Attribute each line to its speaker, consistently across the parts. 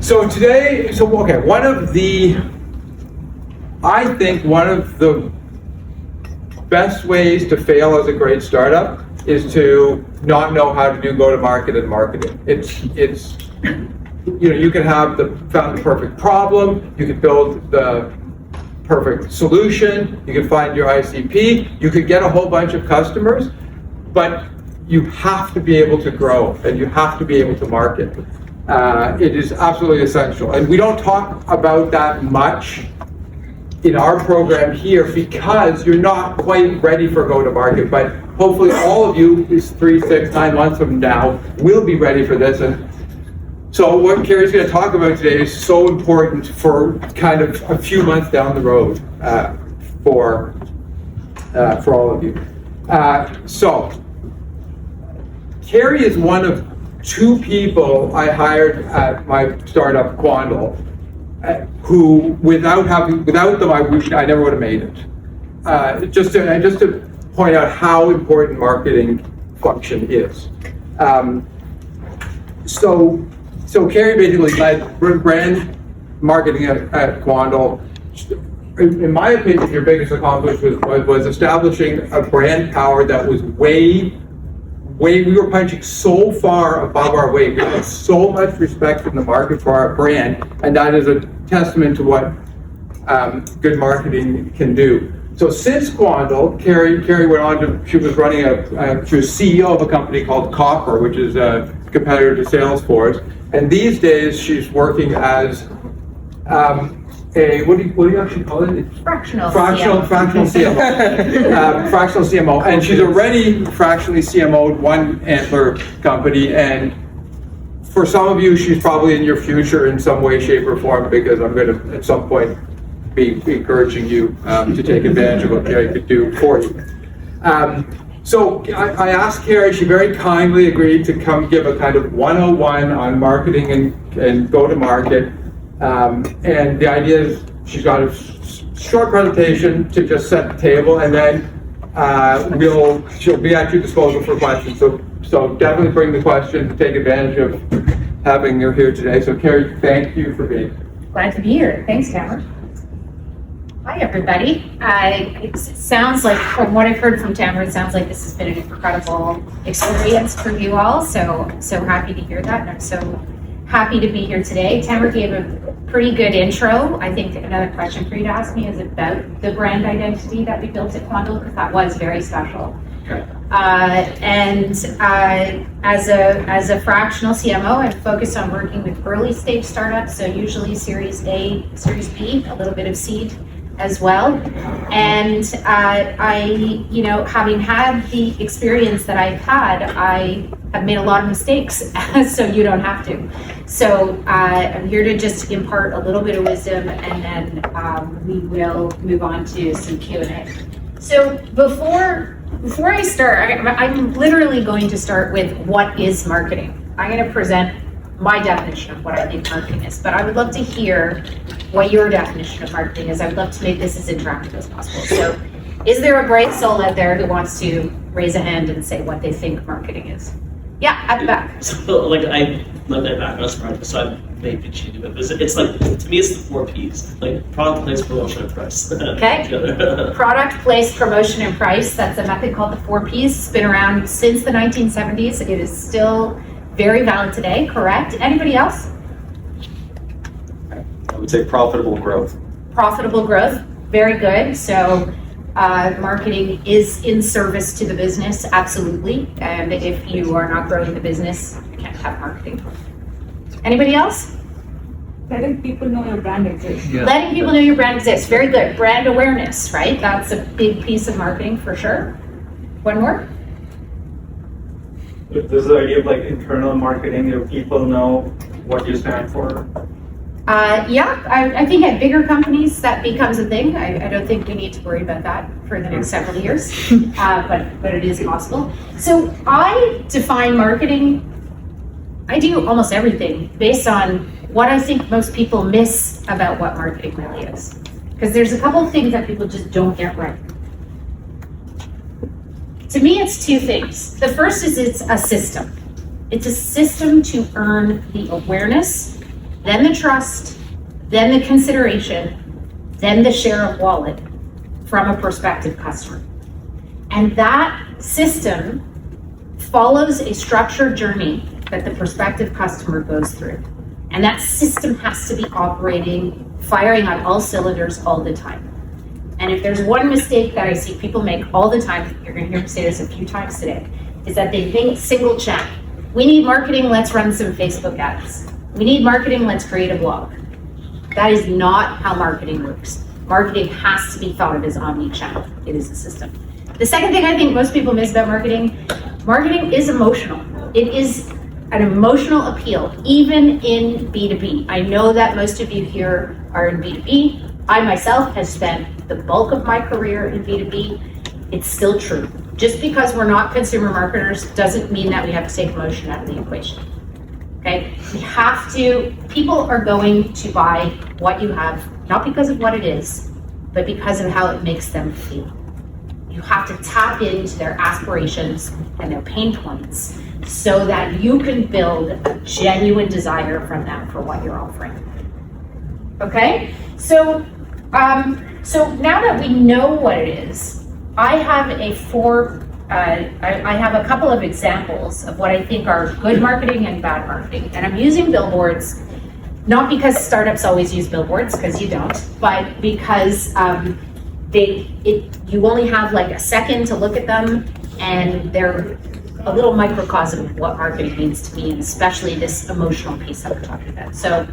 Speaker 1: So today, okay, I think one of the best ways to fail as a great startup is to not know how to do go-to-market and marketing. It's you can have found the perfect problem, you can build the perfect solution, you can find your ICP, you could get a whole bunch of customers, but you have to be able to grow and you have to be able to market. It is absolutely essential. And we don't talk about that much in our program here because you're not quite ready for go-to-market, but hopefully all of you, 3, 6, 9 months from now, will be ready for this. And so what Carrie's going to talk about today is so important for kind of a few months down the road for all of you. So Carrie is one of 2 people I hired at my startup Quandl, who without them I never would have made it. Just to point out how important marketing function is. So Carrie basically led brand marketing at Quandl. In my opinion, your biggest accomplishment was establishing a brand power that was we were punching so far above our weight. We had so much respect in the market for our brand, and that is a testament to what good marketing can do. So since Quandl, Carrie went on to, she was running she was CEO of a company called Copper, which is a competitor to Salesforce. And these days she's working as what do you actually call it?
Speaker 2: Fractional
Speaker 1: CMO. Fractional CMO. And she's already fractionally CMO'd one Antler company. And for some of you, she's probably in your future in some way, shape, or form, because I'm going to, at some point, be encouraging you to take advantage of what Carrie could do for you. So I asked Carrie, she very kindly agreed to come give a kind of 101 on marketing and go-to-market. And the idea is she's got a short presentation to just set the table, and then she'll be at your disposal for questions. So definitely bring the questions, take advantage of having her here today. So Carrie, thank you for being here.
Speaker 2: Glad to be here. Thanks, Cameron. Hi, everybody. It sounds like, from what I've heard from Tamara, it sounds like this has been an incredible experience for you all. So happy to hear that, and I'm so happy to be here today. Tamara gave a pretty good intro. I think another question for you to ask me is about the brand identity that we built at Quandl, because that was very special.
Speaker 1: Okay.
Speaker 2: As a fractional CMO, I'm focused on working with early stage startups, so usually Series A, Series B, a little bit of seed as well. And having had the experience that I've had, I have made a lot of mistakes, so you don't have to. So I'm here to just impart a little bit of wisdom, and then we will move on to some Q&A. So before I start, I'm literally going to start with what is marketing. I'm going to present my definition of what I think marketing is, but I would love to hear what your definition of marketing is. I would love to make this as interactive as possible. So is there a brave soul out there who wants to raise a hand and say what they think marketing is? Yeah, at the back.
Speaker 3: So I love that background, so I may be cheating, but it's like, to me, it's the 4 Ps, like product, place, promotion, and price.
Speaker 2: Okay. Product, place, promotion, and price. That's a method called the 4 Ps. It's been around since the 1970s. It is still very valid today, correct? Anybody else?
Speaker 4: I would say profitable growth.
Speaker 2: Profitable growth, very good. So marketing is in service to the business, absolutely. And if you are not growing the business, you can't have marketing. Anybody else?
Speaker 5: Letting people know your brand exists.
Speaker 2: Yeah. Letting people know your brand exists, very good. Brand awareness, right? That's a big piece of marketing for sure. One more?
Speaker 6: There's the idea of like internal marketing, if people know what you stand for.
Speaker 2: I think at bigger companies that becomes a thing. I don't think we need to worry about that for the next several years, but it is possible. So I define marketing, I do almost everything based on what I think most people miss about what marketing really is. Because there's a couple of things that people just don't get right. To me, it's 2 things. The first is it's a system. It's a system to earn the awareness, then the trust, then the consideration, then the share of wallet from a prospective customer. And that system follows a structured journey that the prospective customer goes through. And that system has to be operating, firing on all cylinders all the time. And if there's one mistake that I see people make all the time, you're gonna hear me say this a few times today, is that they think single channel. We need marketing, let's run some Facebook ads. We need marketing, let's create a blog. That is not how marketing works. Marketing has to be thought of as omni-channel. It is a system. The second thing I think most people miss about marketing is emotional. It is an emotional appeal, even in B2B. I know that most of you here are in B2B. I myself have spent the bulk of my career in B2B. It's still true. Just because we're not consumer marketers doesn't mean that we have to take emotion out of the equation. Okay? We have to, people are going to buy what you have, not because of what it is, but because of how it makes them feel. You have to tap into their aspirations and their pain points so that you can build a genuine desire from them for what you're offering. Okay? So now that we know what it is, I have I have a couple of examples of what I think are good marketing and bad marketing. And I'm using billboards, not because startups always use billboards, because you don't, but because you only have like a second to look at them, and they're a little microcosm of what marketing means to me, and especially this emotional piece that we're talking about. So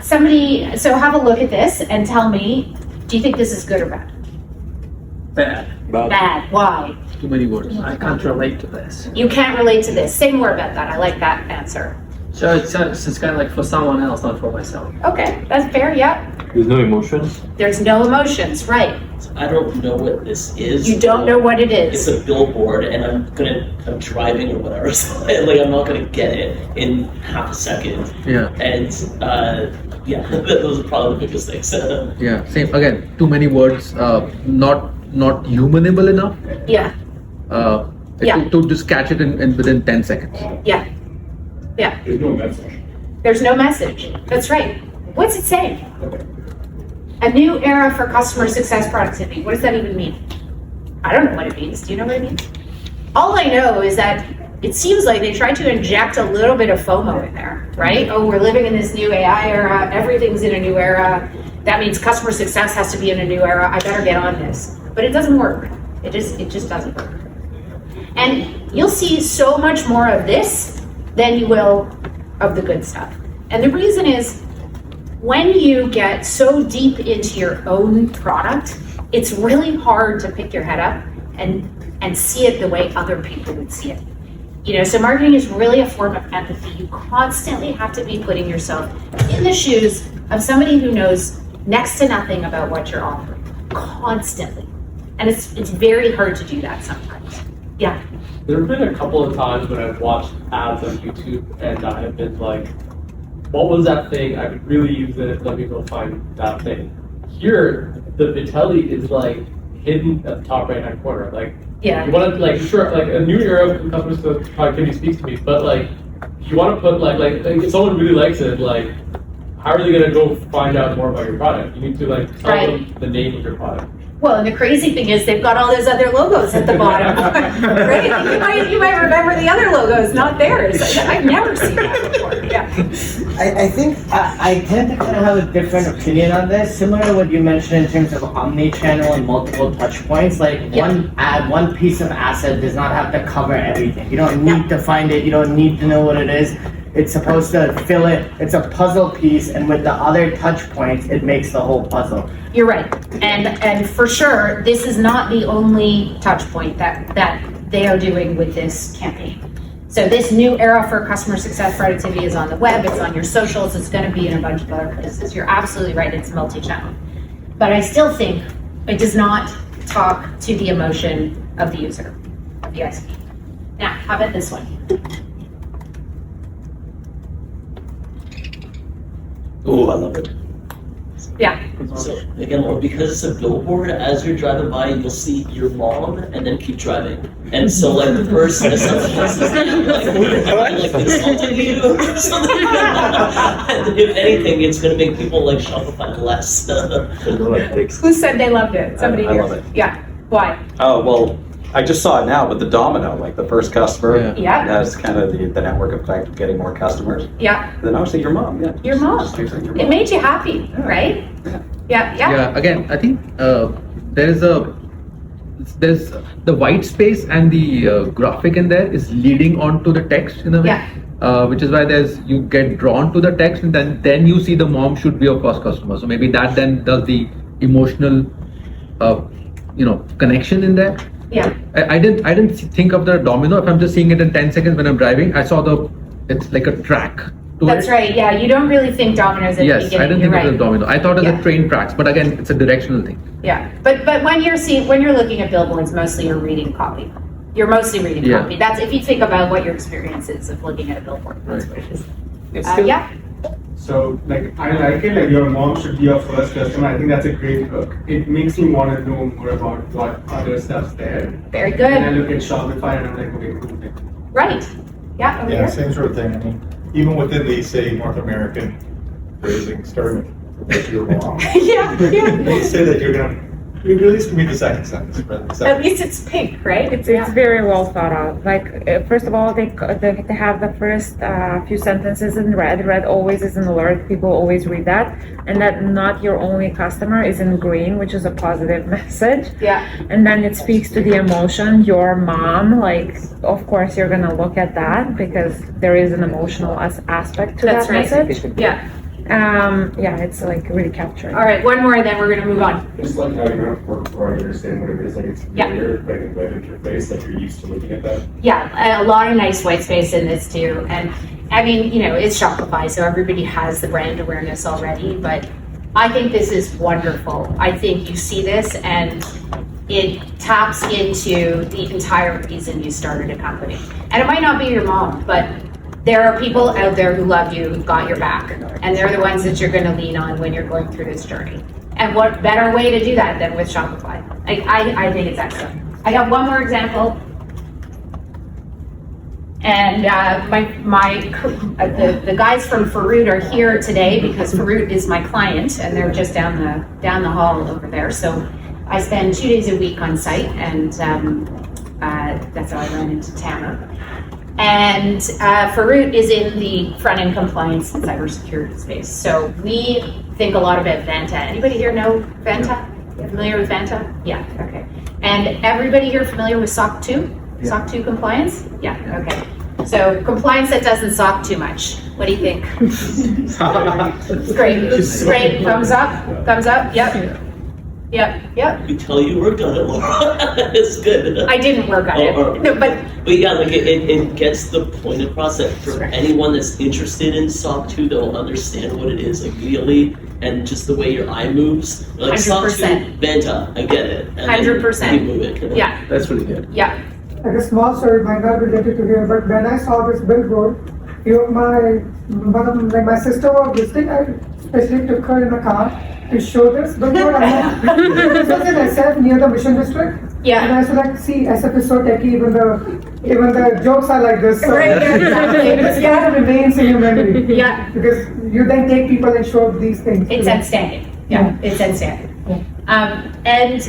Speaker 2: so have a look at this and tell me, do you think this is good or bad?
Speaker 7: Bad.
Speaker 2: Bad. Why?
Speaker 7: Too many words. I can't relate to this.
Speaker 2: You can't relate to this. Say more about that. I like that answer.
Speaker 7: So it's kind of like for someone else, not for myself.
Speaker 2: Okay, that's fair. Yeah.
Speaker 4: There's no emotions?
Speaker 2: There's no emotions, right?
Speaker 3: I don't know what this is.
Speaker 2: You don't know what it
Speaker 3: It's
Speaker 2: is.
Speaker 3: a billboard, and I'm driving or whatever, so like I'm not gonna get it in half a second.
Speaker 7: Yeah.
Speaker 3: And yeah, those are probably the biggest things.
Speaker 7: Yeah. Same. Again, too many words. Not humanable enough.
Speaker 2: Yeah. Yeah.
Speaker 7: To just catch it in within 10 seconds.
Speaker 2: Yeah. Yeah.
Speaker 6: There's no message.
Speaker 2: There's no message. That's right. What's it saying? A new era for customer success productivity. What does that even mean? I don't know what it means. Do you know what it means? All I know is that it seems like they tried to inject a little bit of FOMO in there, right? Oh, we're living in this new AI era. Everything's in a new era. That means customer success has to be in a new era. I better get on this. But it doesn't work. It just doesn't work. And you'll see so much more of this than you will of the good stuff. And the reason is, when you get so deep into your own product, it's really hard to pick your head up and see it the way other people would see it. You know, so marketing is really a form of empathy. You constantly have to be putting yourself in the shoes of somebody who knows next to nothing about what you're offering. Constantly. And it's very hard to do that sometimes. Yeah.
Speaker 8: There have been a couple of times when I've watched ads on YouTube and I have been like, what was that thing? I could really use it. Let me go find that thing. Here, the Vitelli is like hidden at the top right hand corner. Like,
Speaker 2: Yeah.
Speaker 8: you want to like a new era of customer productivity speaks to me, but like you want to put like if someone really likes it, like how are they gonna go find out more about your product? You need to like tell them the name of your product.
Speaker 2: Well, and the crazy thing is they've got all those other logos at the bottom, right? You might remember the other logos, not theirs. I've never seen that before. Yeah.
Speaker 9: I think I tend to kind of have a different opinion on this, similar to what you mentioned in terms of omni-channel and multiple touch points. Like one ad, one piece of asset does not have to cover everything. You don't need to find it. You don't need to know what it is. It's supposed to fill it. It's a puzzle piece, and with the other touch points, it makes the whole puzzle.
Speaker 2: You're right, and for sure, this is not the only touch point that they are doing with this campaign. So this new era for customer success productivity is on the web, it's on your socials, it's going to be in a bunch of other places. You're absolutely right, it's multi-channel. But I still think it does not talk to the emotion of the user, of the ISP. Now, how about this one?
Speaker 3: Oh, I love it. So again, or because it's a billboard, as you're driving by, you'll see your mom and then keep driving. And so like the first assumption is like insulting you or something. And if anything, it's gonna make people like Shopify less.
Speaker 2: Who said they loved it? Somebody
Speaker 4: I
Speaker 2: here.
Speaker 4: love it.
Speaker 2: Yeah. Why?
Speaker 4: Oh, well, I just saw it now, but the domino, like the first customer,
Speaker 7: Yeah.
Speaker 2: Yeah.
Speaker 4: has kind of the network effect of getting more customers.
Speaker 2: Yeah.
Speaker 4: Then obviously your mom, yeah.
Speaker 2: Your mom.
Speaker 4: Just takes like your
Speaker 2: It
Speaker 4: mom.
Speaker 2: made you happy, right? Yeah. Yeah.
Speaker 7: Yeah, again, I think there's the white space and the graphic in there is leading on to the text in a way.
Speaker 2: Yeah.
Speaker 7: Which is why you get drawn to the text, and then you see the mom should be your first customer. So maybe that then does the emotional connection in there.
Speaker 2: Yeah.
Speaker 7: I didn't think of the domino. If I'm just seeing it in 10 seconds when I'm driving, I saw it's like a track to
Speaker 2: That's
Speaker 7: it.
Speaker 2: right. Yeah. You don't really think dominoes at the
Speaker 7: Yes,
Speaker 2: beginning.
Speaker 7: I didn't
Speaker 2: You're
Speaker 7: think
Speaker 2: right.
Speaker 7: of the domino. I thought of
Speaker 2: Yeah.
Speaker 7: the train tracks, but again, it's a directional thing.
Speaker 2: Yeah, but when you're looking at billboards, mostly you're reading copy. You're mostly reading
Speaker 7: Yeah.
Speaker 2: copy. That's if you think about what your experience is of looking at a billboard. That's what it is.
Speaker 6: It's still,
Speaker 2: Yeah,
Speaker 6: So like I like it, like your mom should be your first customer. I think that's a great hook. It makes me want to know more about what other stuff's there.
Speaker 2: very
Speaker 6: And I
Speaker 2: good.
Speaker 6: look at Shopify and I'm like, okay, cool. Like,
Speaker 2: Right. Yeah. Over
Speaker 10: Yeah,
Speaker 2: here.
Speaker 10: same sort of thing. I mean, even within the, say, North American phrasing, starting with your mom,
Speaker 2: Yeah. Yeah.
Speaker 10: they say that you're gonna, you at least read the second sentence. Rather than the
Speaker 2: At
Speaker 10: second.
Speaker 2: least it's pink, right?
Speaker 5: It's very well thought out. Like first of all, they have the first few sentences in red. Red always is an alert. People always read that, and that not your only customer is in green, which is a positive message.
Speaker 2: Yeah.
Speaker 5: And then it speaks to the emotion. Your mom, like of course you're gonna look at that because there is an emotional aspect to
Speaker 2: That's
Speaker 5: that
Speaker 2: right.
Speaker 5: message.
Speaker 2: Yeah.
Speaker 5: Yeah, it's like really capturing.
Speaker 2: All right. One more, and then we're gonna move on.
Speaker 11: Just like how you're gonna work before I understand what it is, like it's
Speaker 2: Yeah.
Speaker 11: familiar, like a web interface, like you're used to looking at that.
Speaker 2: Yeah, a lot of nice white space in this too. And I mean, it's Shopify, so everybody has the brand awareness already, but I think this is wonderful. I think you see this and it taps into the entire reason you started a company. And it might not be your mom, but there are people out there who love you, who've got your back, and they're the ones that you're gonna lean on when you're going through this journey. And what better way to do that than with Shopify? I think it's excellent. I got one more example. And the guys from Faroot are here today because Faroot is my client, and they're just down the hall over there. So I spend 2 days a week on site, and that's how I ran into Tamara. And Faroot is in the front-end compliance and cybersecurity space. So we think a lot about Vanta. Anybody here know Vanta? Familiar with Vanta? Yeah, okay. And everybody here familiar with SOC 2?
Speaker 7: Yeah.
Speaker 2: SOC 2 compliance? Yeah, okay. So compliance that doesn't SOC too much. What do you think? Great, great, thumbs up, yep. Yep.
Speaker 3: We tell you we're good at Laura. It's good.
Speaker 2: I didn't work on it. No, but
Speaker 3: yeah, like it gets the point across that for anyone that's interested in SOC 2, they'll understand what it is immediately, and just the way your eye moves. Like SOC 2,
Speaker 2: 100%.
Speaker 3: Vanta, I get it. And then
Speaker 2: 100%.
Speaker 3: keep moving.
Speaker 2: yeah,
Speaker 7: That's really good.
Speaker 2: yeah.
Speaker 12: Like a small story, might not be related to here, but when I saw this billboard, my sister was visiting. I especially took her in the car to show this billboard. This was in SF near the Mission District.
Speaker 2: Yeah.
Speaker 12: And I was like, see, SF is so techy. Even the jokes are like this. So
Speaker 2: Right, yeah, exactly.
Speaker 12: this kind of remains in your memory.
Speaker 2: Yeah.
Speaker 12: Because you then take people and show these things.
Speaker 2: It's outstanding. Yeah, it's outstanding. And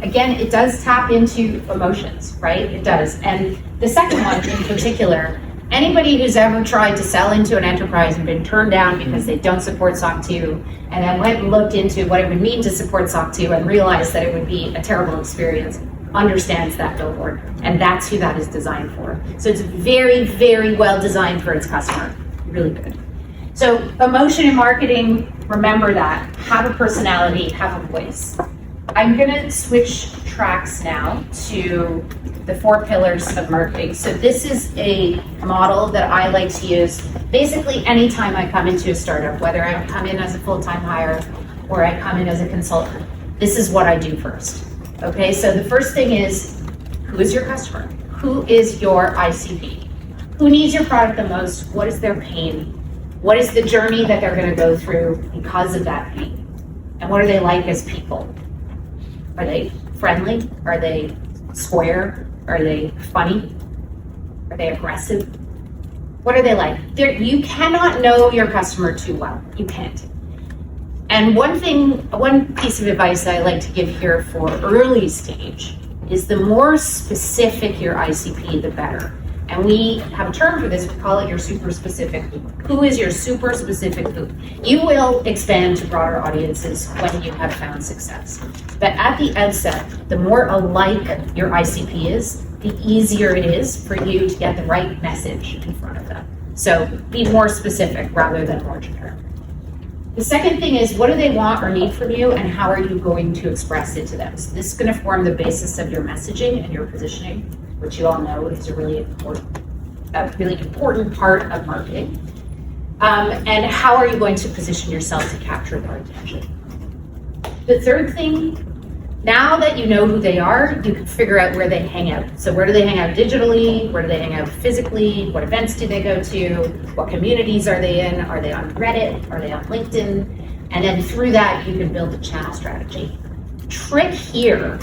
Speaker 2: again, it does tap into emotions, right? It does. And the second one in particular, anybody who's ever tried to sell into an enterprise and been turned down because they don't support SOC 2, and then went and looked into what it would mean to support SOC 2 and realized that it would be a terrible experience, understands that billboard. And that's who that is designed for. So it's very, very well designed for its customer. Really good. So emotion in marketing, remember that. Have a personality, have a voice. I'm gonna switch tracks now to the 4 pillars of marketing. So this is a model that I like to use basically anytime I come into a startup, whether I come in as a full-time hire or I come in as a consultant. This is what I do first. Okay, so the first thing is, who is your customer? Who is your ICP? Who needs your product the most? What is their pain? What is the journey that they're gonna go through because of that pain? And what are they like as people? Are they friendly? Are they square? Are they funny? Are they aggressive? What are they like? You cannot know your customer too well. You can't. And one piece of advice that I like to give here for early stage is the more specific your ICP, the better. And we have a term for this, we call it your super specific who. Who is your super specific who? You will expand to broader audiences when you have found success. But at the outset, the more alike your ICP is, the easier it is for you to get the right message in front of them. So be more specific rather than more generic. The second thing is, what do they want or need from you, and how are you going to express it to them? So this is going to form the basis of your messaging and your positioning, which you all know is a really important part of marketing. And how are you going to position yourself to capture their attention? The third thing, now that you know who they are, you can figure out where they hang out. So where do they hang out digitally? Where do they hang out physically? What events do they go to? What communities are they in? Are they on Reddit? Are they on LinkedIn? And then through that, you can build a channel strategy. Trick here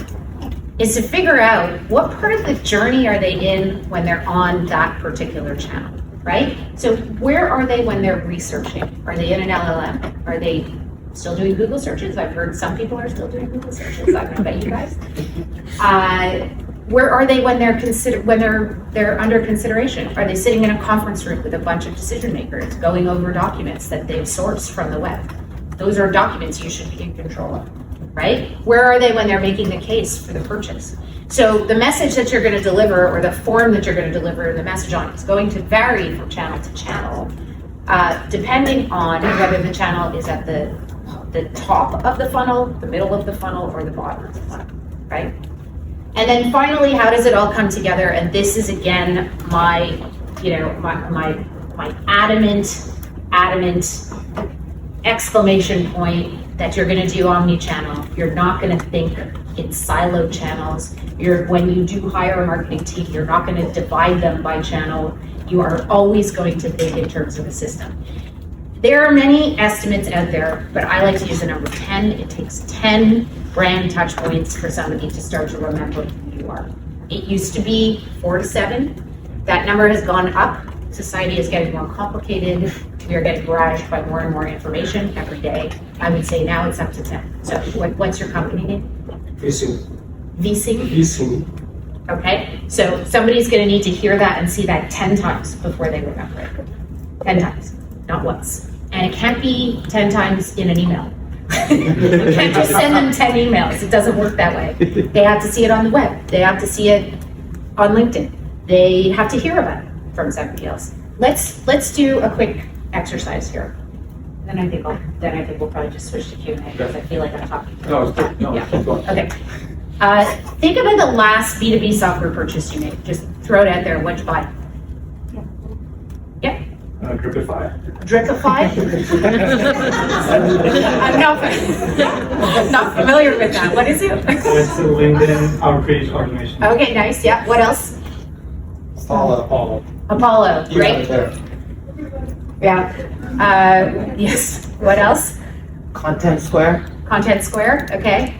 Speaker 2: is to figure out what part of the journey are they in when they're on that particular channel, right? So where are they when they're researching? Are they in an LLM? Are they still doing Google searches? I've heard some people are still doing Google searches. I don't know about you guys. Where are they when they're under consideration? Are they sitting in a conference room with a bunch of decision makers going over documents that they've sourced from the web? Those are documents you should be in control of. Right? Where are they when they're making the case for the purchase? So the message that you're going to deliver, or the form that you're going to deliver the message on, is going to vary from channel to channel, depending on whether the channel is at the top of the funnel, the middle of the funnel, or the bottom of the funnel, right? And then finally, how does it all come together? And this is again my adamant exclamation point that you're going to do omni-channel. You're not going to think in siloed channels. When you do hire a marketing team, you're not going to divide them by channel. You are always going to think in terms of a system. There are many estimates out there, but I like to use the number 10. It takes 10 brand touch points for somebody to start to remember who you are. It used to be 4 to 7. That number has gone up. Society is getting more complicated. We are getting barraged by more and more information every day. I would say now it's up to 10. So what's your company name?
Speaker 13: VC.
Speaker 2: VC? Okay, so somebody's gonna need to hear that and see that 10 times before they remember it. 10 times, not once. And it can't be 10 times in an email. You can't just send them 10 emails. It doesn't work that way. They have to see it on the web. They have to see it on LinkedIn. They have to hear about it from somebody else. Let's do a quick exercise here. Then I think we'll probably just switch to Q&A because I feel like I'm talking.
Speaker 1: No,
Speaker 2: yeah. Okay. Think about the last B2B software purchase you made. Just throw it out there. What'd you buy? Yeah.
Speaker 11: Dripify.
Speaker 2: Dripify? I'm not familiar with that. What is it?
Speaker 6: It's a LinkedIn outreach automation.
Speaker 2: Okay, nice. Yeah. What else? Apollo, great. Yeah. Yes. What else?
Speaker 9: Content Square.
Speaker 2: Content Square. Okay.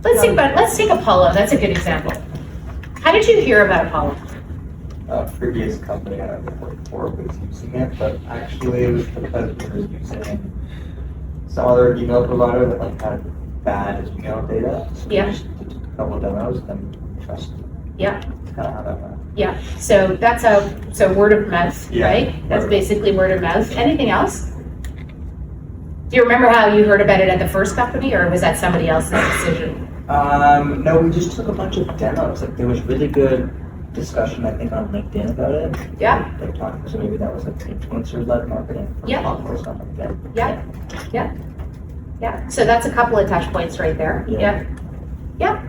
Speaker 2: Let's take Apollo. That's a good example. How did you hear about Apollo?
Speaker 14: A previous company I worked for was using it, but actually it was because we were using some other email provider that had bad email data. So
Speaker 2: yeah.
Speaker 14: We just did a couple of demos and trusted.
Speaker 2: Yeah.
Speaker 14: That's kind of how that went.
Speaker 2: Yeah, so that's word of mouth, yeah, right? That's basically word of mouth. Anything else? Do you remember how you heard about it at the first company, or was that somebody else's decision?
Speaker 14: No, we just took a bunch of demos. Like there was really good discussion, I think, on LinkedIn about it.
Speaker 2: Yeah.
Speaker 14: They talked, so maybe that was like influencer-led marketing.
Speaker 2: Yeah.
Speaker 14: Or something like that.
Speaker 2: Yeah. Yeah. Yeah. So that's a couple of touch points right there. Yeah. Yeah.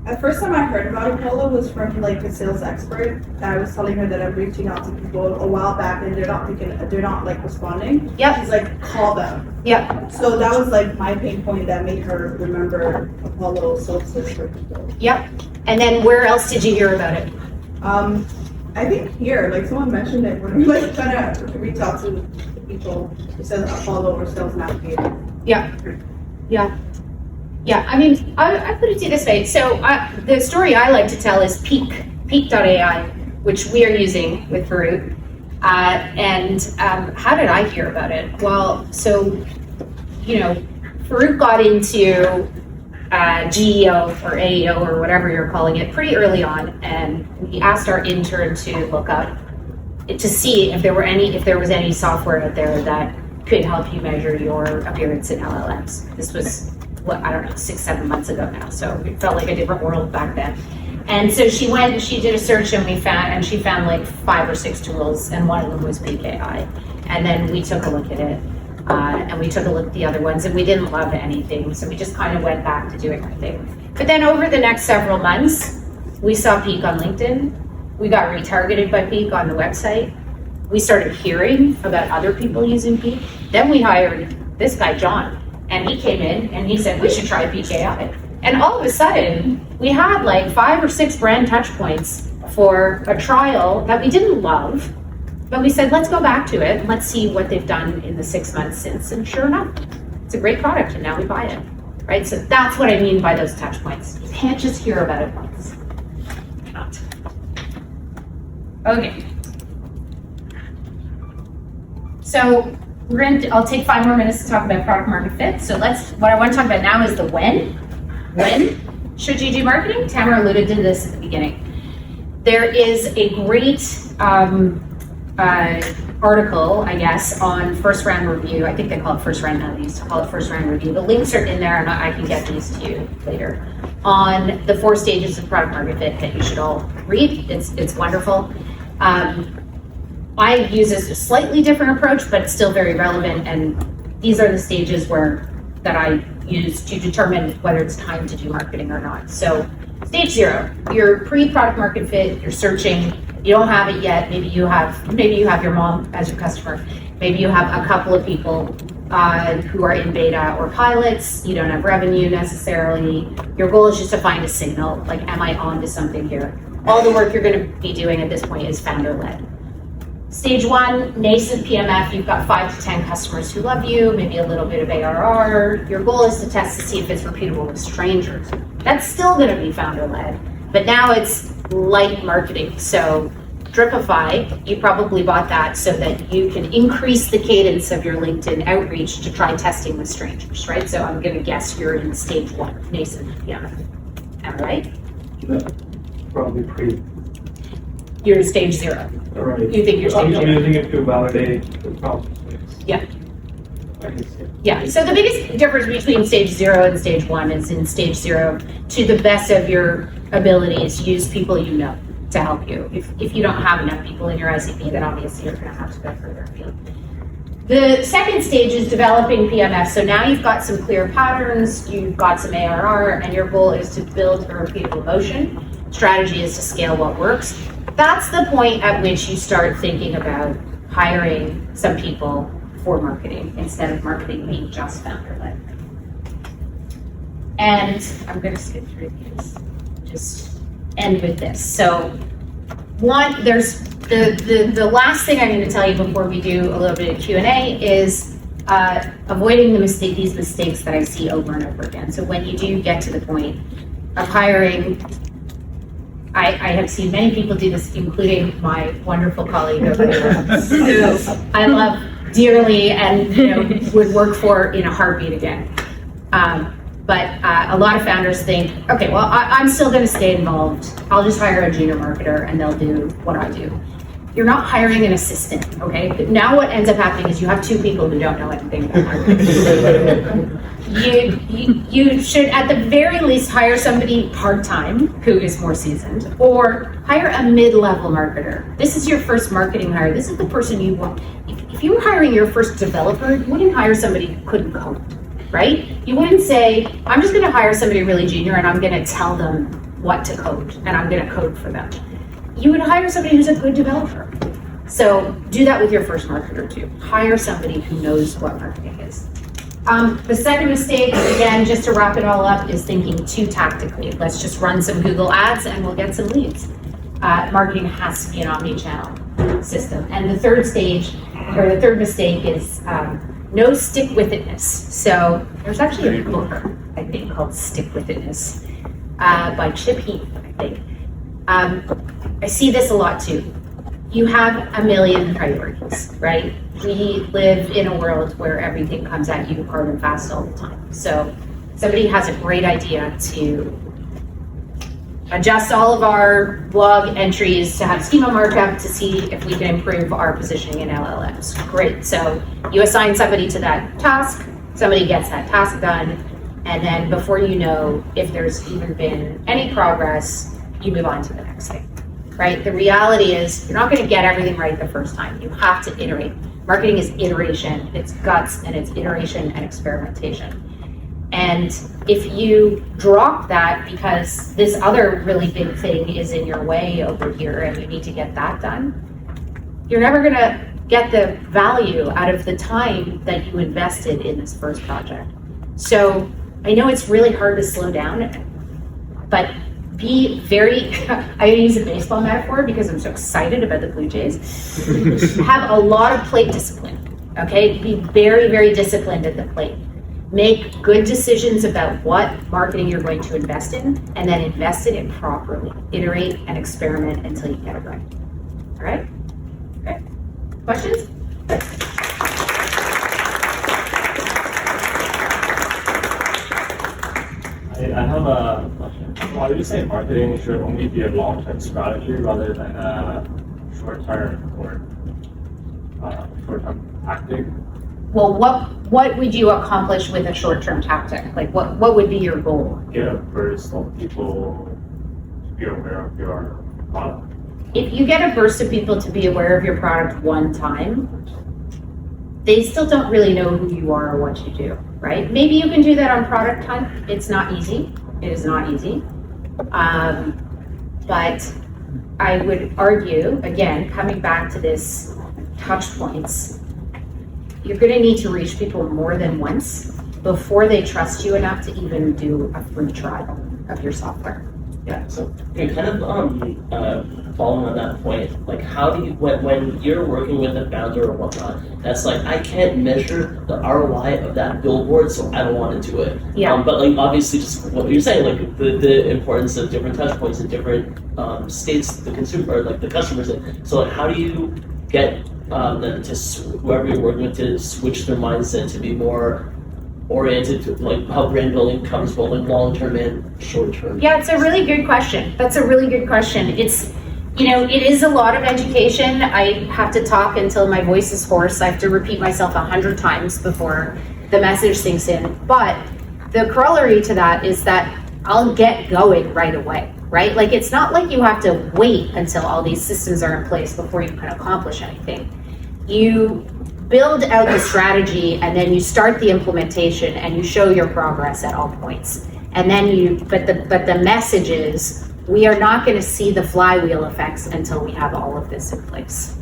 Speaker 15: The first time I heard about Apollo was from like a sales expert. I was telling her that I'm reaching out to people a while back and they're not like responding.
Speaker 2: Yeah.
Speaker 15: She's like, call them.
Speaker 2: Yeah.
Speaker 15: So that was like my pain point that made her remember Apollo services for people.
Speaker 2: Yep. And then where else did you hear about it?
Speaker 15: I think here, like someone mentioned it, when we like trying to reach out to people, it says Apollo or Sales Navigator.
Speaker 2: Yeah. I mean, I put it to you this way. So the story I like to tell is Peak.ai, which we are using with Farouk. How did I hear about it? Well, so, Farouk got into GEO or AEO or whatever you're calling it pretty early on, and we asked our intern to look up to see if there was any software out there that could help you measure your appearance in LLMs. This was 6-7 months ago now, so it felt like a different world back then. And so she went and she did a search, and she found like 5 or 6 tools, and one of them was PKI. And then we took a look at it, and we took a look at the other ones, and we didn't love anything, so we just kind of went back to doing our thing. But then over the next several months, we saw Peak on LinkedIn. We got retargeted by Peak on the website. We started hearing about other people using Peak. Then we hired this guy, John, and he came in and he said, we should try PKI. And all of a sudden, we had like 5 or 6 brand touch points for a trial that we didn't love, but we said, let's go back to it and let's see what they've done in the 6 months since. And sure enough, it's a great product and now we buy it, right? So that's what I mean by those touch points. You can't just hear about it once. Not. Okay. So I'll take 5 more minutes to talk about product market fit. So what I want to talk about now is the when. When should you do marketing? Tamara alluded to this at the beginning. There is a great article, I guess, on first round review. I think they call it first round, now they used to call it first round review. The links are in there and I can get these to you later. On the 4 stages of product market fit that you should all read. It's wonderful. I use a slightly different approach, but it's still very relevant. And these are the stages that I use to determine whether it's time to do marketing or not. So stage 0, you're pre-product market fit, you're searching, you don't have it yet, maybe you have your mom as your customer, maybe you have a couple of people who are in beta or pilots, you don't have revenue necessarily, your goal is just to find a signal, like am I on to something here? All the work you're gonna be doing at this point is founder-led. Stage 1, nascent PMF, you've got 5 to 10 customers who love you, maybe a little bit of ARR. Your goal is to test to see if it's repeatable with strangers. That's still gonna be founder-led, but now it's light marketing. So Dripify, you probably bought that so that you can increase the cadence of your LinkedIn outreach to try testing with strangers, right? So I'm gonna guess you're in stage 1, nascent PMF. Am I right?
Speaker 6: Yeah, probably pre.
Speaker 2: You're in stage 0.
Speaker 6: Right.
Speaker 2: You think you're stage 0?
Speaker 6: I'm using it to validate the problem.
Speaker 2: Yeah. Yeah, so the biggest difference between stage 0 and stage 1 is in stage 0, to the best of your abilities, use people you know to help you. If you don't have enough people in your ICP, then obviously you're gonna have to go further afield. The second stage is developing PMF. So now you've got some clear patterns, you've got some ARR, and your goal is to build a repeatable motion. Strategy is to scale what works. That's the point at which you start thinking about hiring some people for marketing instead of marketing being just founder-led. And I'm going to skip through these, just end with this. So there's the last thing I'm going to tell you before we do a little bit of Q&A is avoiding these mistakes that I see over and over again. So when you do get to the point of hiring, I have seen many people do this, including my wonderful colleague over here, who I love dearly and would work for in a heartbeat again. But a lot of founders think, okay, well, I'm still going to stay involved. I'll just hire a junior marketer and they'll do what I do. You're not hiring an assistant, okay? But now what ends up happening is you have 2 people who don't know anything about marketing. You should, at the very least, hire somebody part-time who is more seasoned, or hire a mid-level marketer. This is your first marketing hire. This is the person you want. If you were hiring your first developer, you wouldn't hire somebody who couldn't code, right? You wouldn't say, I'm just gonna hire somebody really junior and I'm gonna tell them what to code and I'm gonna code for them. You would hire somebody who's a good developer. So do that with your first marketer too. Hire somebody who knows what marketing is. The second mistake, again, just to wrap it all up, is thinking too tactically. Let's just run some Google ads and we'll get some leads. marketing has to be an omni-channel system. And the third stage, or the third mistake is no stick-with-itness. So there's actually a book, I think, called Stick-with-itness by Chip Heath, I think. I see this a lot too. You have a million priorities, right? We live in a world where everything comes at you hard and fast all the time. So somebody has a great idea to adjust all of our blog entries to have schema markup to see if we can improve our positioning in LLMs. Great. So you assign somebody to that task, somebody gets that task done, and then before you know, if there's even been any progress, you move on to the next thing, right? The reality is you're not going to get everything right the first time. You have to iterate. Marketing is iteration, it's guts, and it's iteration and experimentation. And if you drop that because this other really big thing is in your way over here and you need to get that done, you're never going to get the value out of the time that you invested in this first project. So I know it's really hard to slow down, but be very, I use a baseball metaphor because I'm so excited about the Blue Jays. Have a lot of plate discipline, okay? Be very, very disciplined at the plate. Make good decisions about what marketing you're going to invest in, and then invest in it properly. Iterate and experiment until you get it right. All right? Okay. Questions?
Speaker 11: I have a question. Why do you say marketing should only be a long-term strategy rather than a short-term or short-term tactic?
Speaker 2: Well, what would you accomplish with a short-term tactic? Like, what would be your goal?
Speaker 11: Get a burst of people to be aware of your product.
Speaker 2: If you get a burst of people to be aware of your product one time, they still don't really know who you are or what you do, right? Maybe you can do that on Product Hunt. It's not easy. It is not easy. But I would argue, again, coming back to this touch points, you're going to need to reach people more than once before they trust you enough to even do a free trial of your software.
Speaker 3: Yeah, so kind of following on that point, like how do you, when you're working with a founder or whatnot, that's like, I can't measure the ROI of that billboard, so I don't want to do it.
Speaker 2: Yeah.
Speaker 3: But like obviously just what you're saying, like the importance of different touch points in different states the consumer, or like the customers in. So like how do you get them to, whoever you're working with, to switch their mindset to be more oriented to like how brand building comes both like long term and short term?
Speaker 2: Yeah, it's a really good question. That's a really good question. It's, you know, it is a lot of education. I have to talk until my voice is hoarse. I have to repeat myself 100 times before the message sinks in. But the corollary to that is that I'll get going right away, right? Like, it's not like you have to wait until all these systems are in place before you can accomplish anything. You build out the strategy and then you start the implementation and you show your progress at all points. And then but the message is, we are not going to see the flywheel effects until we have all of this in place.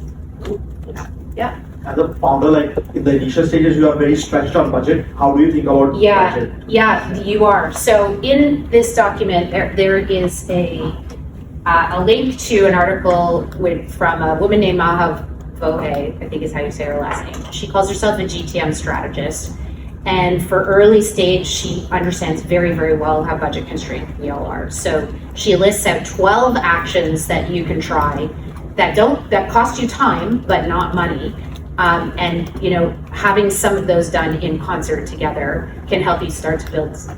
Speaker 2: Yeah.
Speaker 13: As a founder, like in the initial stages, you are very stretched on budget. How do you think about budget?
Speaker 2: Yeah, you are. So in this document, there is a link to an article from a woman named Maha Vohe, I think is how you say her last name. She calls herself a GTM strategist. And for early stage, she understands very, very well how budget constrained we all are. So she lists out 12 actions that you can try that cost you time, but not money. And you know, having some of those done in concert together can help you start to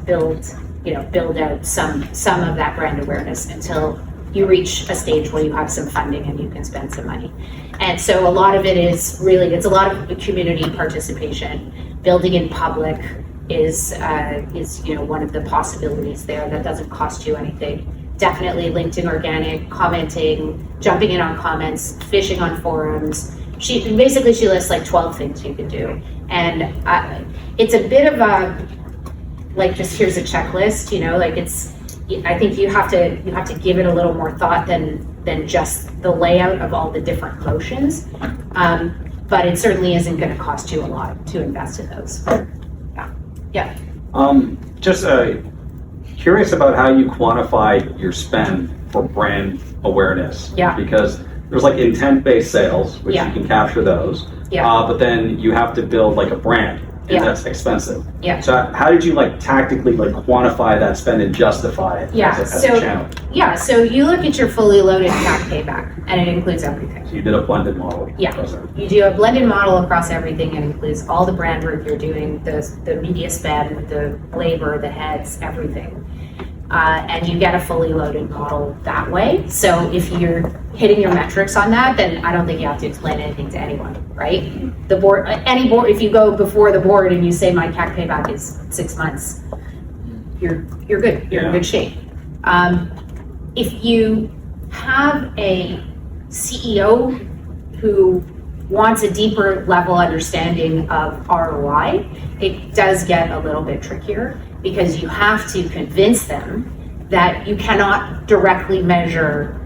Speaker 2: build out some of that brand awareness until you reach a stage where you have some funding and you can spend some money. And so a lot of it is really, it's a lot of community participation. Building in public is you know, one of the possibilities there that doesn't cost you anything. Definitely LinkedIn organic, commenting, jumping in on comments, fishing on forums. She lists like 12 things you can do. And it's a bit of a, like, just here's a checklist, you know, like I think you have to give it a little more thought than just the layout of all the different motions. But it certainly isn't going to cost you a lot to invest in those. Yeah.
Speaker 4: Just curious about how you quantify your spend for brand awareness.
Speaker 2: Yeah.
Speaker 4: Because there's like intent-based sales, which
Speaker 2: Yeah.
Speaker 4: you can capture those.
Speaker 2: Yeah.
Speaker 4: But then you have to build like a brand, and
Speaker 2: Yeah.
Speaker 4: that's expensive.
Speaker 2: Yeah.
Speaker 4: So how did you like tactically like quantify that spend and justify it
Speaker 2: Yeah,
Speaker 4: as a
Speaker 2: so-
Speaker 4: channel?
Speaker 2: Yeah, so you look at your fully loaded CAC payback, and it includes everything.
Speaker 4: So you did a blended model.
Speaker 2: Yeah, you do a blended model across everything. It includes all the brand work you're doing, the media spend, the labor, the heads, everything. And you get a fully loaded model that way. So if you're hitting your metrics on that, then I don't think you have to explain anything to anyone, right? The board, any board, if you go before the board and you say my CAC payback is 6 months, you're good. You're in good shape. If you have a CEO who wants a deeper level understanding of ROI, it does get a little bit trickier because you have to convince them that you cannot directly measure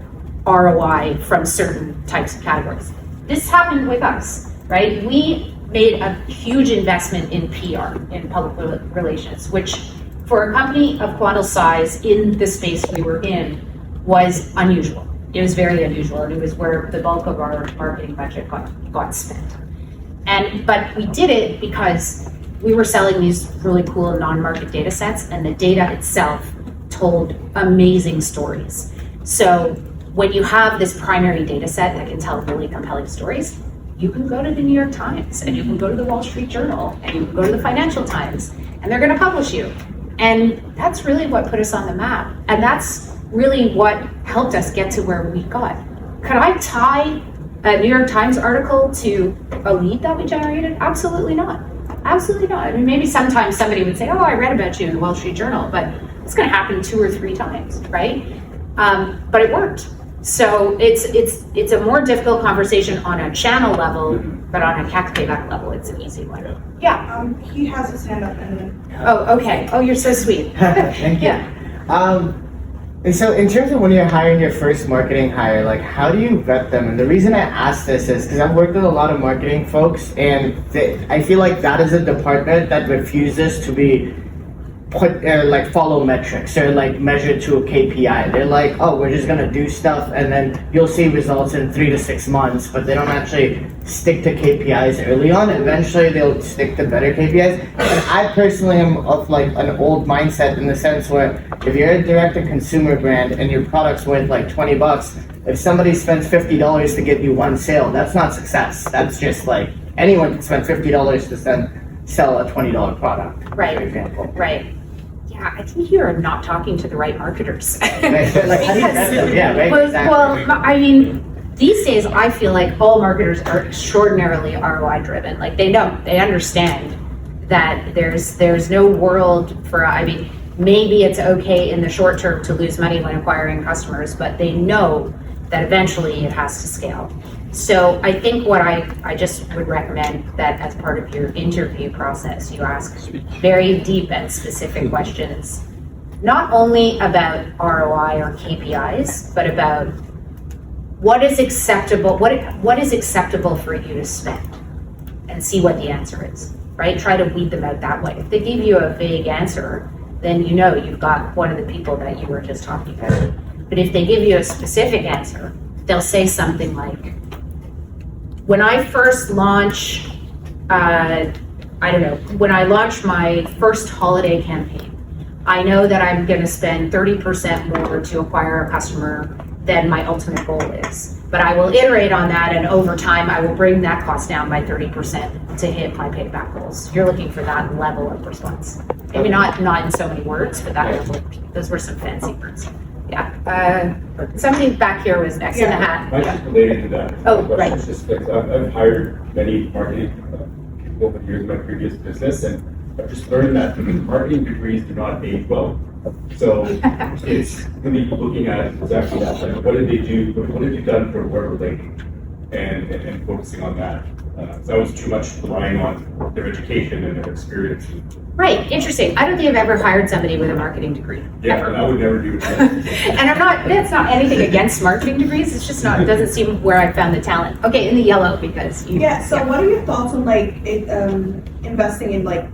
Speaker 2: ROI from certain types of categories. This happened with us, right? We made a huge investment in PR, in public relations, which for a company of Quandl's size in the space we were in was unusual. It was very unusual, and it was where the bulk of our marketing budget got spent. But we did it because we were selling these really cool non-market data sets, and the data itself told amazing stories. So when you have this primary data set that can tell really compelling stories, you can go to the New York Times, and you can go to the Wall Street Journal, and you can go to the Financial Times, and they're gonna publish you. And that's really what put us on the map. And that's really what helped us get to where we got. Could I tie a New York Times article to a lead that we generated? Absolutely not. Absolutely not. I mean, maybe sometimes somebody would say, oh, I read about you in the Wall Street Journal, but it's gonna happen 2 or 3 times, right? But it worked. So it's a more difficult conversation on a channel level, but on a CAC payback level, it's an easy one. Yeah.
Speaker 15: He has his hand up and then.
Speaker 2: Oh, okay. Oh, you're so sweet.
Speaker 9: Thank you.
Speaker 2: Yeah.
Speaker 9: And so in terms of when you're hiring your first marketing hire, like how do you vet them? And the reason I ask this is because I've worked with a lot of marketing folks, and I feel like that is a department that refuses to be follow metrics or like measure to a KPI. They're like, oh, we're just gonna do stuff and then you'll see results in 3 to 6 months, but they don't actually stick to KPIs early on. Eventually they'll stick to better KPIs. And I personally am of like an old mindset in the sense where if you're a direct-to-consumer brand and your product's worth like $20, if somebody spends $50 to get you 1 sale, that's not success. That's just like anyone can spend $50 to sell a $20 product,
Speaker 2: Right.
Speaker 9: for example.
Speaker 2: Right. Yeah, I think you're not talking to the right marketers.
Speaker 9: Like, how do you vet them? Yeah, right, exactly.
Speaker 2: Well, I mean, these days I feel like all marketers are extraordinarily ROI driven. Like they understand that there's no world for, I mean, maybe it's okay in the short term to lose money when acquiring customers, but they know that eventually it has to scale. So I think what I just would recommend that as part of your interview process, you ask very deep and specific questions, not only about ROI or KPIs, but about what is acceptable, what is acceptable for you to spend, and see what the answer is, right? Try to weed them out that way. If they give you a vague answer, then you know you've got one of the people that you were just talking about. But if they give you a specific answer, they'll say something like, when I first launch, when I launch my first holiday campaign, I know that I'm gonna spend 30% more to acquire a customer than my ultimate goal is. But I will iterate on that, and over time, I will bring that cost down by 30% to hit my payback goals. You're looking for that level of response. Maybe not in so many words, but that level, those were some fancy words. Yeah. Somebody back here was next in the hat.
Speaker 16: Mine's just related to that.
Speaker 2: Oh,
Speaker 16: The question
Speaker 2: right.
Speaker 16: is just like, I've hired many marketing people over the years in my previous business, and I've just learned that marketing degrees do not age well. So it's really looking at exactly that. Like, what did they do? What have you done for where relating? And focusing on that. So I was too much relying on their education and their experience.
Speaker 2: Right, interesting. I don't think I've ever hired somebody with a marketing degree.
Speaker 16: Yeah,
Speaker 2: ever.
Speaker 16: and I would never do that.
Speaker 2: And that's not anything against marketing degrees, it's just not, it doesn't seem where I found the talent. Okay, in the yellow, because you.
Speaker 15: Yeah, so what are your thoughts on like investing in like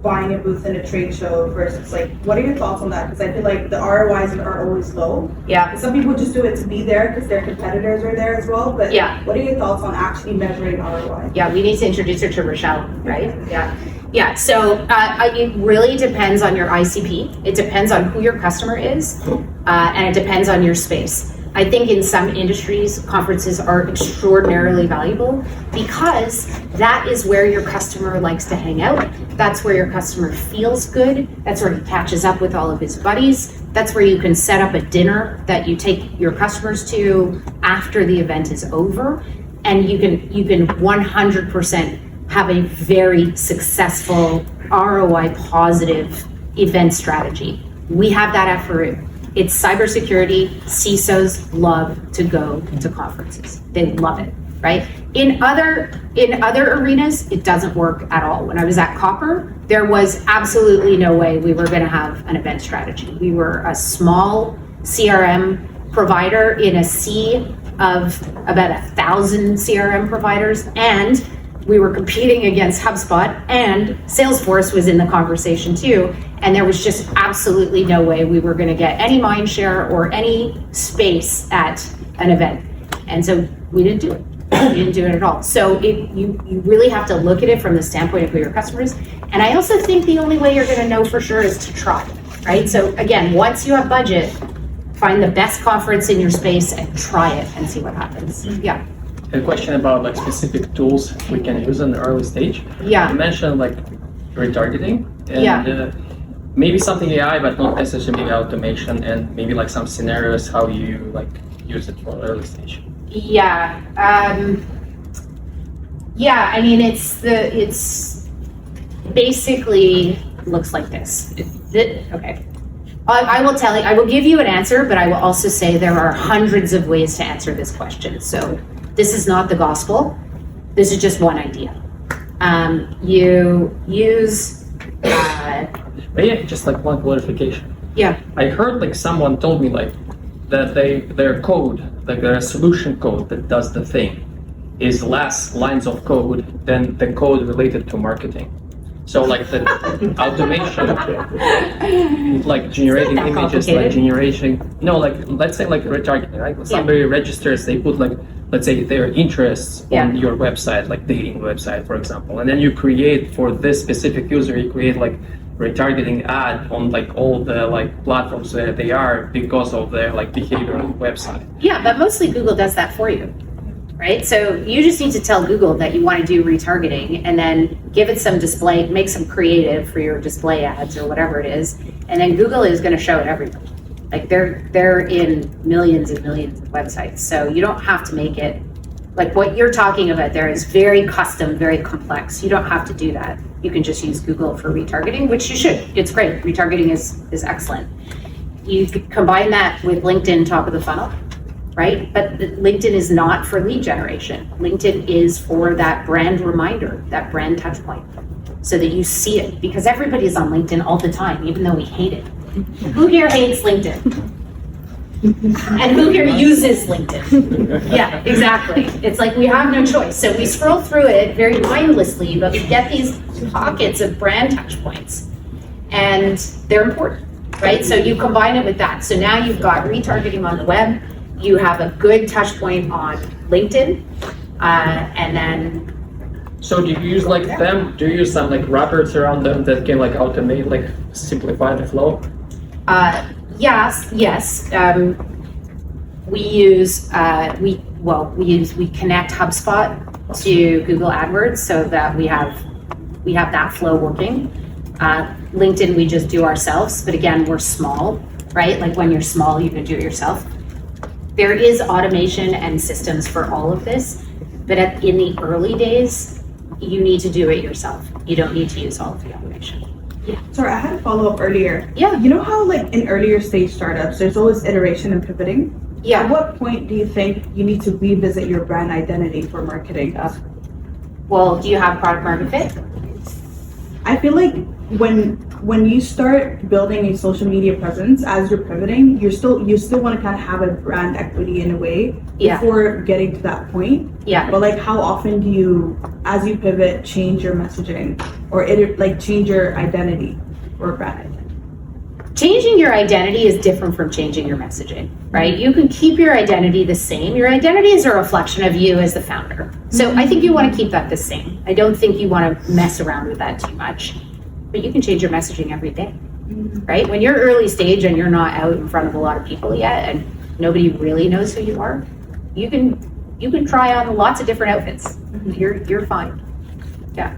Speaker 15: buying a booth in a trade show versus like, what are your thoughts on that? Because I feel like the ROIs are always low.
Speaker 2: Yeah.
Speaker 15: Some people just do it to be there because their competitors are there as well. But
Speaker 2: Yeah.
Speaker 15: what are your thoughts on actually measuring ROI?
Speaker 2: Yeah, we need to introduce her to Rochelle, right? Yeah. Yeah, so it really depends on your ICP. It depends on who your customer is, and it depends on your space. I think in some industries, conferences are extraordinarily valuable because that is where your customer likes to hang out. That's where your customer feels good. That's where he catches up with all of his buddies. That's where you can set up a dinner that you take your customers to after the event is over. And you can 100% have a very successful ROI positive event strategy. We have that at Peru. It's cybersecurity. CISOs love to go to conferences. They love it, right? In other arenas, it doesn't work at all. When I was at Copper, there was absolutely no way we were going to have an event strategy. We were a small CRM provider in a sea of about 1,000 CRM providers, and we were competing against HubSpot, and Salesforce was in the conversation too. And there was just absolutely no way we were going to get any mind share or any space at an event. And so we didn't do it. We didn't do it at all. So you really have to look at it from the standpoint of who your customer is. And I also think the only way you're going to know for sure is to try, right? So again, once you have budget, find the best conference in your space and try it and see what happens. Yeah.
Speaker 17: A question about like specific tools we can use in the early stage.
Speaker 2: Yeah.
Speaker 17: You mentioned like retargeting and
Speaker 2: Yeah.
Speaker 17: Maybe something AI, but not necessarily automation, and maybe like some scenarios how you like use it for early stage.
Speaker 2: Yeah. Yeah, I mean, it's basically looks like this. Okay. I will tell you, I will give you an answer, but I will also say there are hundreds of ways to answer this question. So this is not the gospel. This is just one idea. You use,
Speaker 17: but yeah, just like one clarification.
Speaker 2: Yeah.
Speaker 17: I heard like someone told me like that their code, like their solution code that does the thing, is less lines of code than the code related to marketing. So like the automation, like generating images, like generating, like let's say like retargeting, right? Somebody registers, they put like, let's say their interests on your website, like dating website, for example. And then you create for this specific user, you create like retargeting ad on like all the like platforms where they are because of their like behavior on the website.
Speaker 2: Yeah, but mostly Google does that for you, right? So you just need to tell Google that you want to do retargeting and then give it some display, make some creative for your display ads or whatever it is. And then Google is going to show it everywhere. Like they're in millions and millions of websites. So you don't have to make it, like what you're talking about there is very custom, very complex. You don't have to do that. You can just use Google for retargeting, which you should. It's great. Retargeting is excellent. You could combine that with LinkedIn top of the funnel, right? But LinkedIn is not for lead generation. LinkedIn is for that brand reminder, that brand touch point, so that you see it, because everybody's on LinkedIn all the time, even though we hate it. Who here hates LinkedIn? And who here uses LinkedIn? Yeah, exactly. It's like we have no choice. So we scroll through it very mindlessly, but we get these pockets of brand touch points, and they're important, right? So you combine it with that. So now you've got retargeting on the web, you have a good touch point on LinkedIn, and then.
Speaker 17: So do you use like them? Do you use some like wrappers around them that can like automate, like simplify the flow?
Speaker 2: Yes. We connect HubSpot to Google AdWords so that we have that flow working. LinkedIn we just do ourselves, but again, we're small, right? Like when you're small, you can do it yourself. There is automation and systems for all of this, but in the early days, you need to do it yourself. You don't need to use all of the automation. Yeah.
Speaker 15: Sorry, I had a follow-up earlier.
Speaker 2: Yeah.
Speaker 15: You know how like in earlier stage startups, there's always iteration and pivoting?
Speaker 2: Yeah.
Speaker 15: At what point do you think you need to revisit your brand identity for marketing?
Speaker 2: Well, do you have product market fit?
Speaker 15: I feel like when you start building a social media presence as you're pivoting, you still want to kind of have a brand equity in a way
Speaker 2: Yeah.
Speaker 15: before getting to that point.
Speaker 2: Yeah.
Speaker 15: But like, how often do you, as you pivot, change your messaging or change your identity or brand identity?
Speaker 2: Changing your identity is different from changing your messaging, right? You can keep your identity the same. Your identity is a reflection of you as the founder. So I think you want to keep that the same. I don't think you want to mess around with that too much. But you can change your messaging every day, right? When you're early stage and you're not out in front of a lot of people yet and nobody really knows who you are, you can try on lots of different outfits. You're fine. Yeah.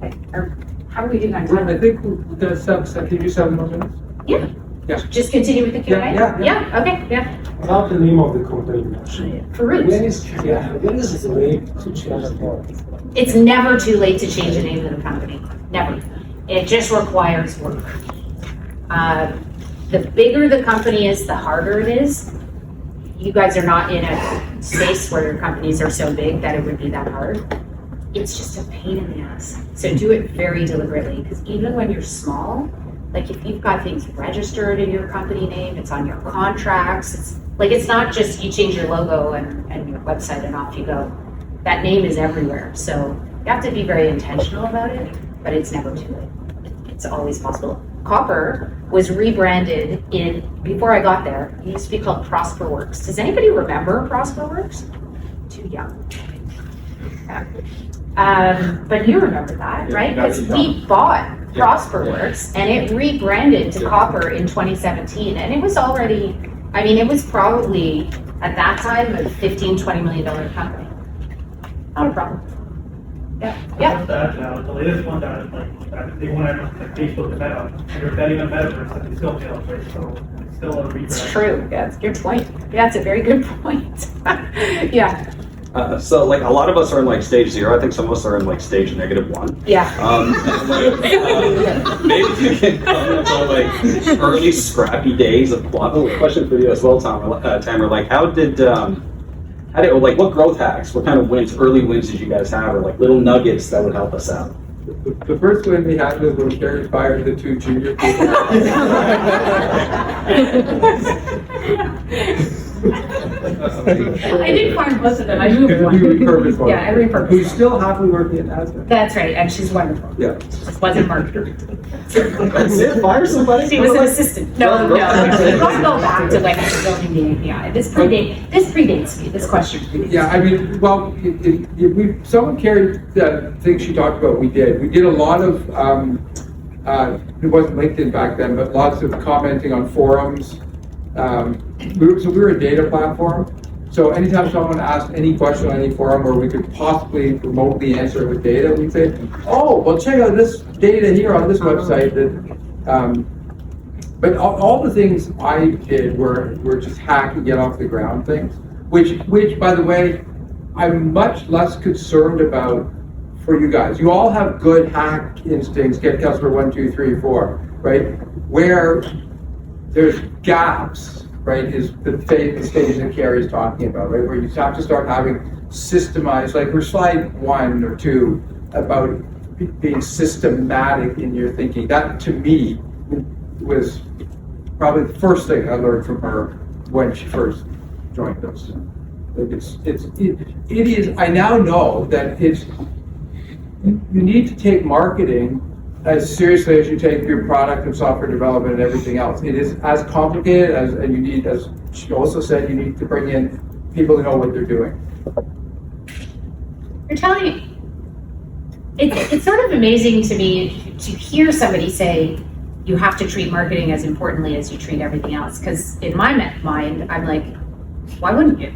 Speaker 2: Okay. How are we doing on time?
Speaker 1: I think the subs, I think you 7 more minutes.
Speaker 2: Yeah.
Speaker 1: Yeah.
Speaker 2: Just continue with the Q&A?
Speaker 1: Yeah.
Speaker 2: Okay, yeah.
Speaker 18: About the name of the company.
Speaker 2: Fruit.
Speaker 18: When is it late to change the
Speaker 2: It's never too late to change the name of the company. Never. It just requires work. The bigger the company is, the harder it is. You guys are not in a space where your companies are so big that it would be that hard. It's just a pain in the ass. So do it very deliberately, because even when you're small, like if you've got things registered in your company name, it's on your contracts, it's not just you change your logo and your website and off you go. That name is everywhere. So you have to be very intentional about it, but it's never too late. It's always possible. Copper was rebranded before I got there, it used to be called ProsperWorks. Does anybody remember ProsperWorks? Too young. Yeah. But you remember that, right? Because we bought ProsperWorks and it rebranded to Copper in 2017. And it was already, it was probably at that time a $15, $20 million company. Not a problem. Yeah.
Speaker 19: The latest one that they wanted Facebook to Meta, they're betting on Metaverse, and they still failed, right? So it's still a rebrand.
Speaker 2: It's true. Yeah, it's a good point. Yeah, it's a very good point. Yeah.
Speaker 4: So like a lot of us are in stage 0. I think some of us are in stage -1.
Speaker 2: Yeah.
Speaker 4: Maybe you can comment on early scrappy days of Quandl. Question for you as well, Tamer. What growth hacks, what kind of early wins did you guys have, or little nuggets that would help us out?
Speaker 1: The first win we had was when Carrie fired the 2 junior people.
Speaker 2: I did fire both of them. I moved one.
Speaker 1: You repurposed one.
Speaker 2: Yeah, I repurposed
Speaker 1: Who's
Speaker 2: one.
Speaker 1: still happily working at Asda.
Speaker 2: That's right, and she's wonderful.
Speaker 1: Yeah.
Speaker 2: She just wasn't marketing.
Speaker 4: That's it? Fire somebody?
Speaker 2: She was an assistant. No. Let's go back to when I was building the API. This predates me. This question predates.
Speaker 1: Yeah, someone carried the thing she talked about. We did a lot of, it wasn't LinkedIn back then, but lots of commenting on forums. We were a data platform. So anytime someone asked any question on any forum where we could possibly remotely answer it with data, we'd say, oh, well, check out this data here on this website. But all the things I did were just hack and get off the ground things, which by the way, I'm much less concerned about for you guys. You all have good hack instincts, get customer 1, 2, 3, 4, right? Where there's gaps, right, is the stage that Carrie's talking about, right? Where you have to start having systemized, we're slide 1 or 2 about being systematic in your thinking. That to me was probably the first thing I learned from her when she first joined us. It is. I now know that you need to take marketing as seriously as you take your product and software development and everything else. It is as complicated and you need, as she also said, you need to bring in people who know what they're doing.
Speaker 2: You're telling me. It's sort of amazing to me to hear somebody say you have to treat marketing as importantly as you treat everything else. Because in my mind, I'm like, why wouldn't you?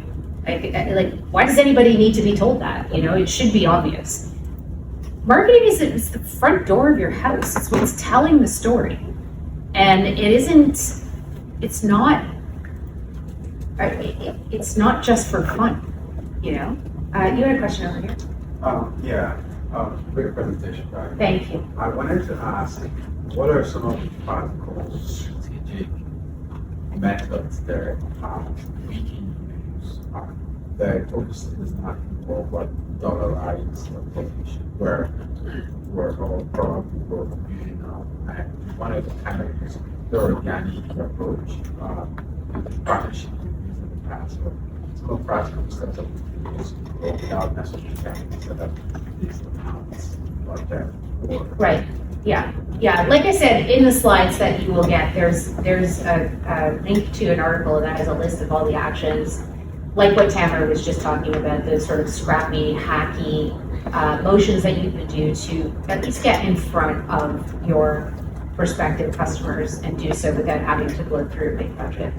Speaker 2: Why does anybody need to be told that? It should be obvious. Marketing is the front door of your house. It's what's telling the story. And it's not just for fun, You had a question over here?
Speaker 20: Great presentation, right?
Speaker 2: Thank you.
Speaker 20: I wanted to ask, what are some of the practical strategic methods that we can use that obviously does not involve dollarize or publishing, where we're all probably using now, and one of the kind of use the organic approach, partnership we've used in the past. some practical steps of just rolling out messaging campaigns that have these accounts like that.
Speaker 2: Right, yeah, like I said, in the slides that you will get, there's a link to an article that has a list of all the actions, like what Tamara was just talking about, the sort of scrappy, hacky motions that you can do to at least get in front of your prospective customers and do so without having to blow through a big budget.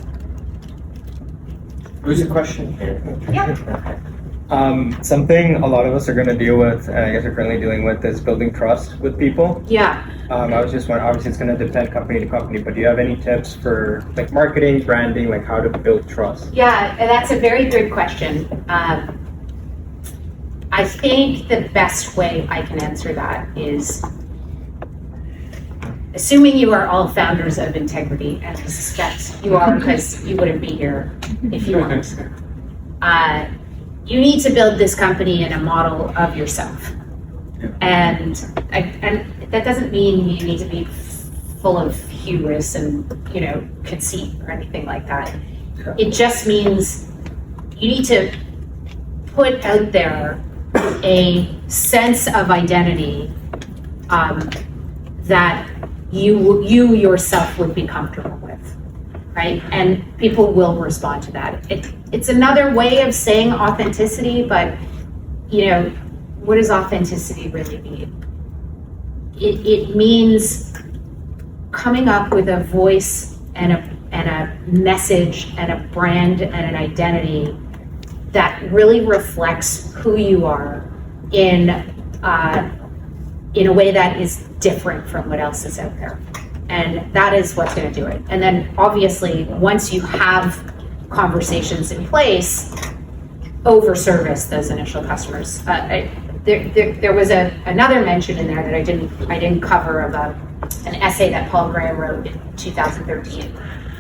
Speaker 21: There's a question here.
Speaker 2: Yeah.
Speaker 21: Something a lot of us are going to deal with, and I guess we're currently dealing with, is building trust with people.
Speaker 2: Yeah.
Speaker 21: I was just wondering, obviously it's going to depend company to company, but do you have any tips for like marketing, branding, like how to build trust?
Speaker 2: Yeah, and that's a very good question. I think the best way I can answer that is, assuming you are all founders of integrity, and I suspect you are because you wouldn't be here if you weren't. You need to build this company in a model of yourself. And that doesn't mean you need to be full of hubris and, conceit or anything like that. It just means you need to put out there a sense of identity that you yourself would be comfortable with, right? And people will respond to that. It's another way of saying authenticity, but what does authenticity really mean? It means coming up with a voice and a message and a brand and an identity that really reflects who you are in a way that is different from what else is out there. And that is what's going to do it. And then obviously, once you have conversations in place, over service those initial customers. There was another mention in there that I didn't cover of an essay that Paul Graham wrote in 2013,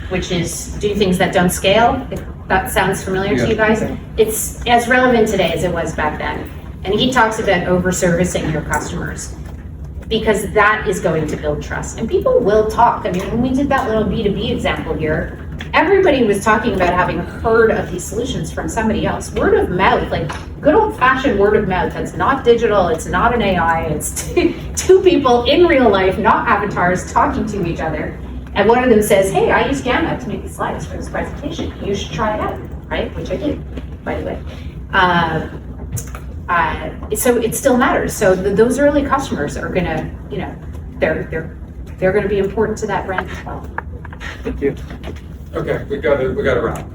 Speaker 2: which is do things that don't scale. If that sounds familiar to you guys. It's as relevant today as it was back then. And he talks about over servicing your customers, because that is going to build trust. And people will talk. I mean, when we did that little B2B example here, everybody was talking about having heard of these solutions from somebody else. Word of mouth, like good old fashioned word of mouth. That's not digital, it's not an AI, it's two people in real life, not avatars, talking to each other. And one of them says, hey, I used Gamma to make the slides for this presentation. You should try it out, right? Which I did, by the way. So it still matters. So those early customers are gonna, they're gonna be important to that brand as well.
Speaker 21: Thank you.
Speaker 1: Okay, we got to wrap.